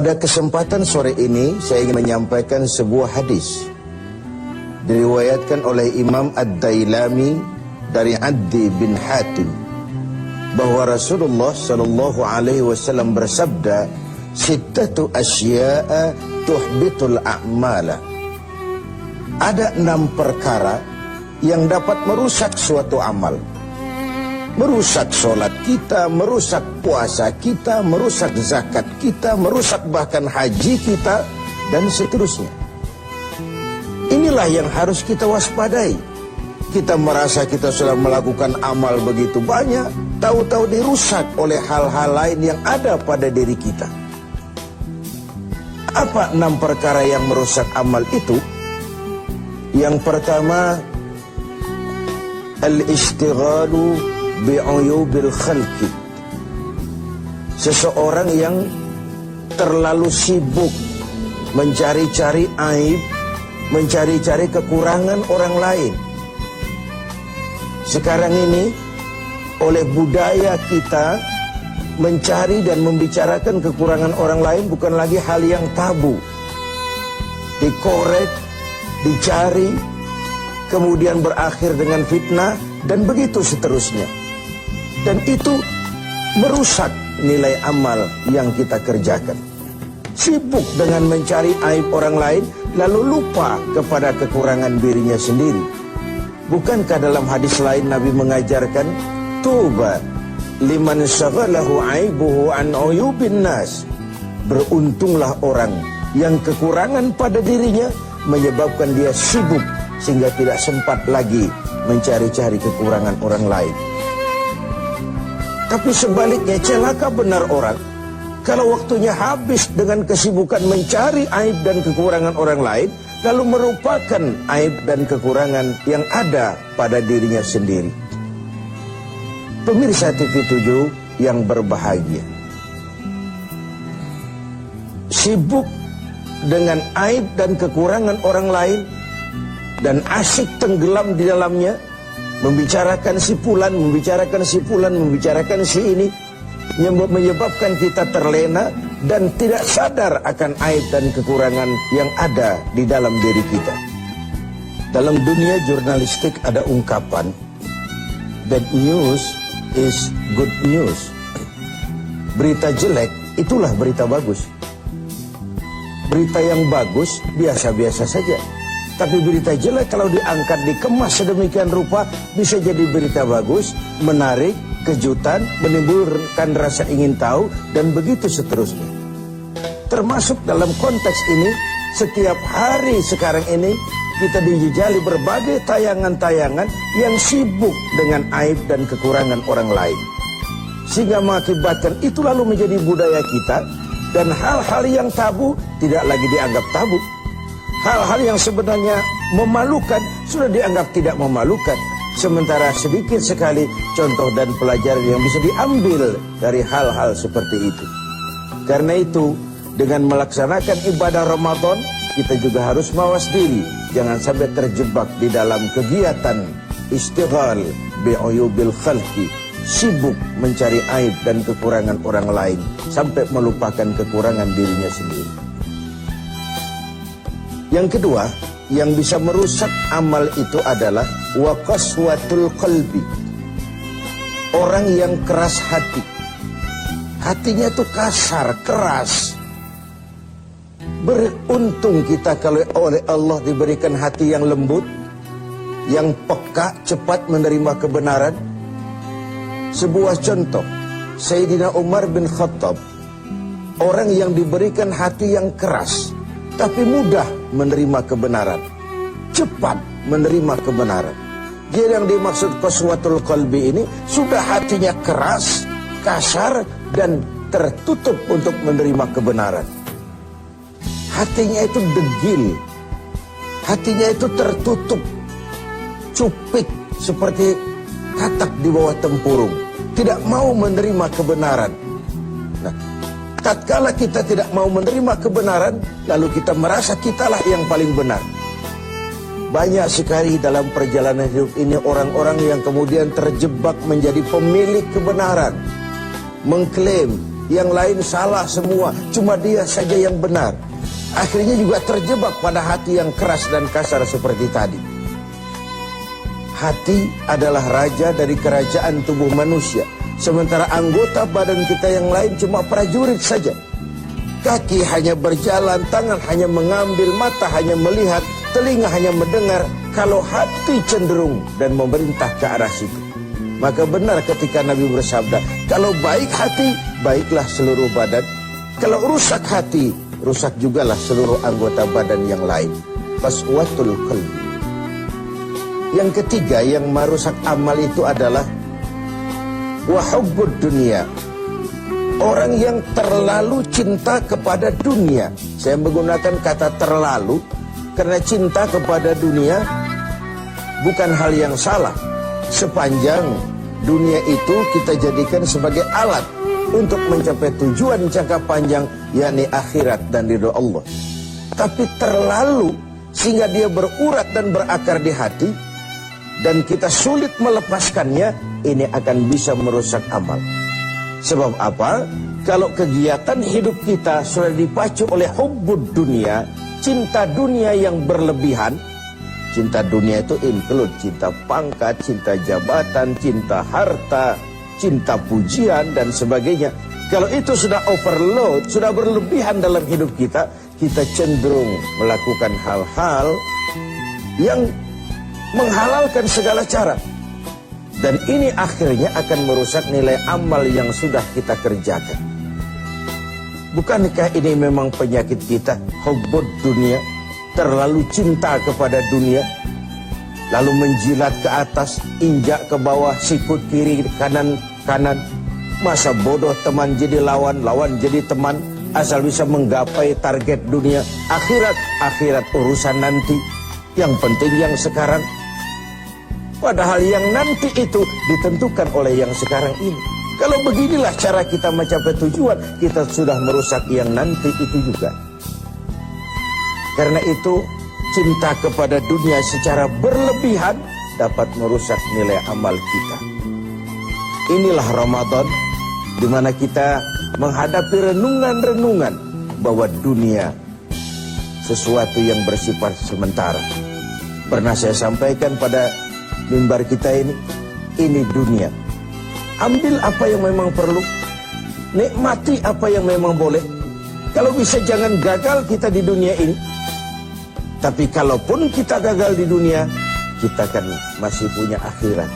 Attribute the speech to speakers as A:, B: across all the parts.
A: Pada kesempatan sore ini saya ingin menyampaikan sebuah hadis diriwayatkan oleh Imam Ad-Dailami dari Addi bin Hatim bahwa Rasulullah sallallahu alaihi wasallam bersabda, "Sittatu asya'a tuhbitul a'mala." Ada 6 perkara yang dapat merusak suatu amal. Merusak solat kita, merusak puasa kita, merusak zakat kita, merusak bahkan haji kita, dan seterusnya. Inilah yang harus kita waspadai. Kita merasa kita sudah melakukan amal begitu banyak, tahu-tahu dirusak oleh hal-hal lain yang ada pada diri kita. Apa 6 perkara yang merusak amal itu? Yang pertama, al-ishtighalu bi'uyubil khalqi. Seseorang yang terlalu sibuk mencari-cari aib, mencari-cari kekurangan orang lain. Sekarang ini oleh budaya kita mencari dan membicarakan kekurangan orang lain bukan lagi hal yang tabu. Dikorek, dicari, kemudian berakhir dengan fitnah, dan begitu seterusnya. Dan itu merusak nilai amal yang kita kerjakan. Sibuk dengan mencari aib orang lain, lalu lupa kepada kekurangan dirinya sendiri. Bukankah dalam hadis lain Nabi mengajarkan, "Tuba liman syaghalahu aibuhu an uyubin nas." Beruntunglah orang yang kekurangan pada dirinya menyebabkan dia sibuk sehingga tidak sempat lagi mencari-cari kekurangan orang lain. Tapi sebaliknya, celaka benar orang kalau waktunya habis dengan kesibukan mencari aib dan kekurangan orang lain, lalu merupakan aib dan kekurangan yang ada pada dirinya sendiri. Pemirsa TV7 yang berbahagia, sibuk dengan aib dan kekurangan orang lain dan asyik tenggelam di dalamnya, membicarakan si fulan, membicarakan si fulan, membicarakan si ini, yang menyebabkan kita terlena dan tidak sadar akan aib dan kekurangan yang ada di dalam diri kita. Dalam dunia jurnalistik ada ungkapan, bad news is good news. Berita jelek itulah berita bagus. Berita yang bagus biasa-biasa saja. Tapi berita jelek kalau diangkat, dikemas sedemikian rupa, bisa jadi berita bagus, menarik, kejutan, menimbulkan rasa ingin tahu, dan begitu seterusnya. Termasuk dalam konteks ini, setiap hari sekarang ini, kita dijejali berbagai tayangan-tayangan yang sibuk dengan aib dan kekurangan orang lain. Sehingga mengakibatkan itu lalu menjadi budaya kita, dan hal-hal yang tabu tidak lagi dianggap tabu. Hal-hal yang sebenarnya memalukan sudah dianggap tidak memalukan. Sementara sedikit sekali contoh dan pelajaran yang bisa diambil dari hal-hal seperti itu. Karena itu, dengan melaksanakan ibadah Ramadan, kita juga harus mawas diri. Jangan sampai terjebak di dalam kegiatan istighal bi'uyubil khalqi, sibuk mencari aib dan kekurangan orang lain, sampai melupakan kekurangan dirinya sendiri. Yang kedua, yang bisa merusak amal itu adalah waqaswatul qalbi. Orang yang keras hati. Hatinya itu kasar, keras. Beruntung kita kalau oleh Allah diberikan hati yang lembut, yang peka, cepat menerima kebenaran. Sebuah contoh, Sayyidina Umar bin Khattab, orang yang diberikan hati yang keras, tapi mudah menerima kebenaran, cepat menerima kebenaran. Dia yang dimaksud qaswatul qalbi ini sudah hatinya keras, kasar, dan tertutup untuk menerima kebenaran. Hatinya itu degil, hatinya itu tertutup, cupik seperti katak di bawah tempurung, tidak mau menerima kebenaran. Nah, tatkala kita tidak mau menerima kebenaran, lalu kita merasa kitalah yang paling benar. Banyak sekali dalam perjalanan hidup ini orang-orang yang kemudian terjebak menjadi pemilik kebenaran, mengklaim yang lain salah semua, cuma dia saja yang benar. Akhirnya juga terjebak pada hati yang keras dan kasar seperti tadi. Hati adalah raja dari kerajaan tubuh manusia, sementara anggota badan kita yang lain cuma prajurit saja. Kaki hanya berjalan, tangan hanya mengambil, mata hanya melihat, telinga hanya mendengar. Kalau hati cenderung dan memerintah ke arah situ, maka benar ketika Nabi bersabda, kalau baik hati, baiklah seluruh badan. Kalau rusak hati, rusak jugalah seluruh anggota badan yang lain. Qaswatul qalbi. Yang ketiga yang merusak amal itu adalah wahubbud dunia. Orang yang terlalu cinta kepada dunia. Saya menggunakan kata terlalu karena cinta kepada dunia bukan hal yang salah, sepanjang dunia itu kita jadikan sebagai alat untuk mencapai tujuan jangka panjang, yakni akhirat dan ridho Allah. Tapi terlalu sehingga dia berurat dan berakar di hati dan kita sulit melepaskannya, ini akan bisa merusak amal. Sebab apa? Kalau kegiatan hidup kita sudah dipacu oleh hubbud dunia, cinta dunia yang berlebihan. Cinta dunia itu include cinta pangkat, cinta jabatan, cinta harta, cinta pujian dan sebagainya. Kalau itu sudah overload, sudah berlebihan dalam hidup kita, kita cenderung melakukan hal-hal yang menghalalkan segala cara. Dan ini akhirnya akan merusak nilai amal yang sudah kita kerjakan. Bukankah ini memang penyakit kita, hubbud dunia, terlalu cinta kepada dunia, lalu menjilat ke atas, injak ke bawah, sikut kiri, kanan. Masa bodoh teman jadi lawan, lawan jadi teman, asal bisa menggapai target dunia. Akhirat urusan nanti, yang penting yang sekarang. Padahal yang nanti itu ditentukan oleh yang sekarang ini. Kalau beginilah cara kita mencapai tujuan, kita sudah merusak yang nanti itu juga. Karena itu cinta kepada dunia secara berlebihan dapat merusak nilai amal kita. Inilah Ramadan di mana kita menghadapi renungan-renungan bahwa dunia sesuatu yang bersifat sementara. Pernah saya sampaikan pada mimbar kita ini dunia. Ambil apa yang memang perlu, nikmati apa yang memang boleh. Kalau bisa jangan gagal kita di dunia ini. Tapi kalaupun kita gagal di dunia, kita kan masih punya akhirat.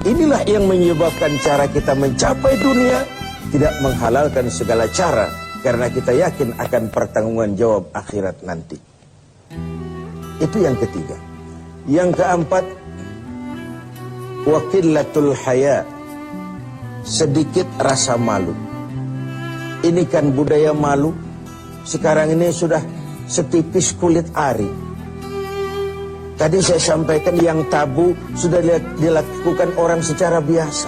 A: Inilah yang menyebabkan cara kita mencapai dunia tidak menghalalkan segala cara, karena kita yakin akan pertanggungan jawab akhirat nanti. Itu yang ketiga. Yang keempat, wa qillatul haya, sedikit rasa malu. Ini kan budaya malu sekarang ini sudah setipis kulit ari. Tadi saya sampaikan yang tabu sudah dilakukan orang secara biasa.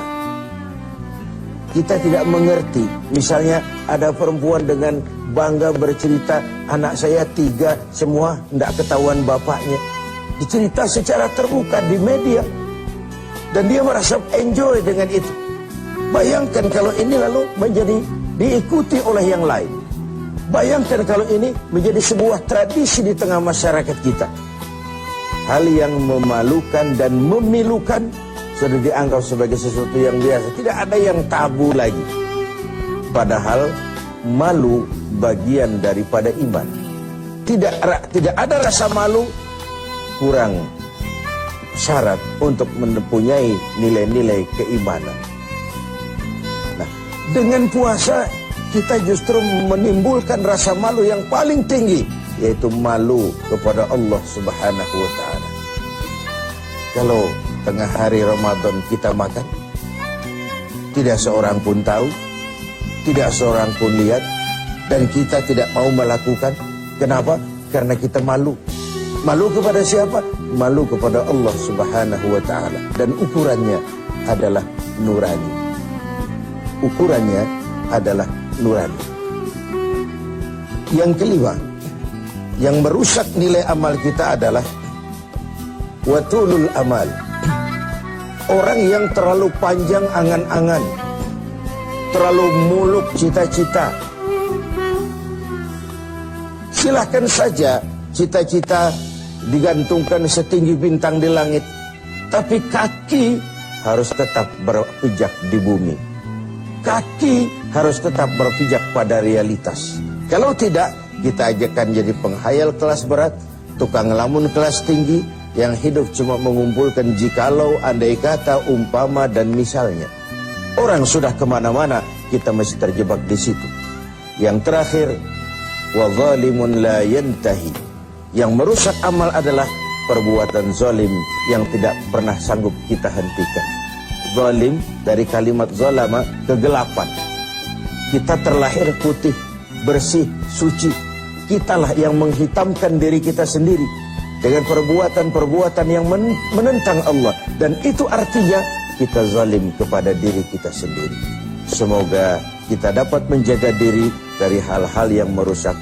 A: Kita tidak mengerti. Misalnya ada perempuan dengan bangga bercerita, anak saya 3 semua tidak ketahuan bapaknya. Dicerita secara terbuka di media. Dan dia merasa enjoy dengan itu. Bayangkan kalau ini lalu menjadi diikuti oleh yang lain. Bayangkan kalau ini menjadi sebuah tradisi di tengah masyarakat kita. Hal yang memalukan dan memilukan sudah dianggap sebagai sesuatu yang biasa. Tidak ada yang tabu lagi. Padahal malu bagian daripada iman. Tidak ada rasa malu, kurang syarat untuk mempunyai nilai-nilai keimanan. Nah, dengan puasa kita justru menimbulkan rasa malu yang paling tinggi, yaitu malu kepada Allah Subhanahu wa ta'ala. Kalau tengah hari Ramadan kita makan, tidak seorang pun tahu, tidak seorang pun lihat, dan kita tidak mau melakukan. Kenapa? Karena kita malu. Malu kepada siapa? Malu kepada Allah Subhanahu wa ta'ala. Dan ukurannya adalah nurani. Ukurannya adalah nurani. Yang kelima, yang merusak nilai amal kita adalah watulul amal. Orang yang terlalu panjang angan-angan. terlalu muluk cita-cita. Silahkan saja cita-cita digantungkan setinggi bintang di langit, tapi kaki harus tetap berpijak di bumi. Kaki harus tetap berpijak pada realitas. Kalau tidak, kita akan jadi penghayal kelas berat, tukang ngelamun kelas tinggi, yang hidup cuma mengumpulkan jikalau, andai kata, umpama, dan misalnya. Orang sudah kemana-mana, kita masih terjebak di situ. Yang terakhir, wa zalimun la yantahi. Yang merusak amal adalah perbuatan zalim yang tidak pernah sanggup kita hentikan. Zalim dari kalimat zalama, kegelapan. Kita terlahir putih, bersih, suci. Kitalah yang menghitamkan diri kita sendiri dengan perbuatan-perbuatan yang menentang Allah. Dan itu artinya kita zalim kepada diri kita sendiri. Semoga kita dapat menjaga diri dari hal-hal yang merusak